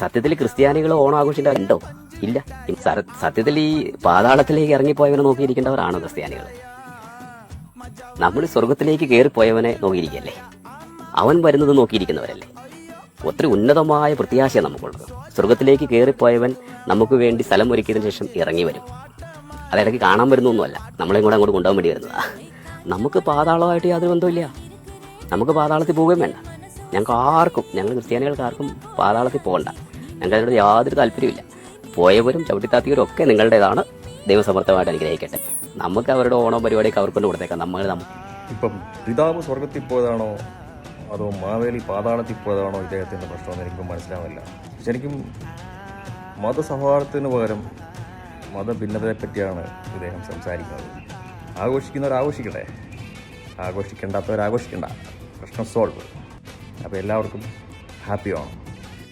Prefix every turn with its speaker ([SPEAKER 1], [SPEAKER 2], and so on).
[SPEAKER 1] സത്യത്തിൽ ക്രിസ്ത്യാനികൾ ഓണം ആഘോഷിക്കേണ്ടവരുണ്ടോ? ഇല്ല. സത്യത്തിൽ ഈ പാതാളത്തിലേക്ക് ഇറങ്ങിപ്പോയവനെ നോക്കിയിരിക്കേണ്ടവരാണോ ക്രിസ്ത്യാനികൾ? നമ്മൾ സ്വർഗത്തിലേക്ക് കയറിപ്പോയവനെ നോക്കിയിരിക്കല്ലേ? അവൻ വരുന്നത് നോക്കിയിരിക്കുന്നവരല്ലേ? ഒത്തിരി ഉന്നതമായ പ്രത്യാശയാണ് നമുക്കുള്ളത്. സ്വർഗത്തിലേക്ക് കയറിപ്പോയവൻ നമുക്ക് വേണ്ടി സ്ഥലം ഒരുക്കിയതിനു ശേഷം ഇറങ്ങി വരും. അതിടയ്ക്ക് കാണാൻ വരുന്നൊന്നുമല്ല, നമ്മളെയും കൂടെ അങ്ങോട്ട് കൊണ്ടുപോകാൻ വേണ്ടി വരുന്നതാ. നമുക്ക് പാതാളമായിട്ട് യാതൊരു ബന്ധമില്ല. നമുക്ക് പാതാളത്തിൽ പോവുകയും വേണ്ട. ഞങ്ങൾ ക്രിസ്ത്യാനികൾക്കാർക്കും പാതാളത്തിൽ പോകണ്ട. ഞങ്ങൾക്ക് അതിനോട് യാതൊരു താല്പര്യമില്ല. പോയവരും ചവിട്ടിത്താത്തിയവരും ഒക്കെ നിങ്ങളുടേതാണ്. ദൈവസമർത്ഥമായിട്ട് അനുഗ്രഹിക്കട്ടെ. നമുക്ക് അവരുടെ ഓണം പരിപാടിയൊക്കെ അവർക്ക് കൊണ്ട് കൊടുത്തേക്കാം.
[SPEAKER 2] ഇപ്പം പിതാവ് സ്വർഗത്തിൽ പോയതാണോ അതോ മാവേലി പാതാളത്തിൽ പോയതാണോ ഇദ്ദേഹത്തിൻ്റെ പ്രശ്നമെന്ന് എനിക്കും മനസ്സിലാവില്ല. ശരിക്കും മതസൗഹാർദ്ദത്തിന് പകരം മതഭിന്നതയെ പറ്റിയാണ് ഇദ്ദേഹം സംസാരിക്കുന്നത്. ആഘോഷിക്കുന്നവരാഘോഷിക്കട്ടെ, ആഘോഷിക്കേണ്ടാത്തവരാഘോഷിക്കണ്ട. പ്രശ്നം സോൾവ്. അപ്പോൾ എല്ലാവർക്കും ഹാപ്പി ഓണം.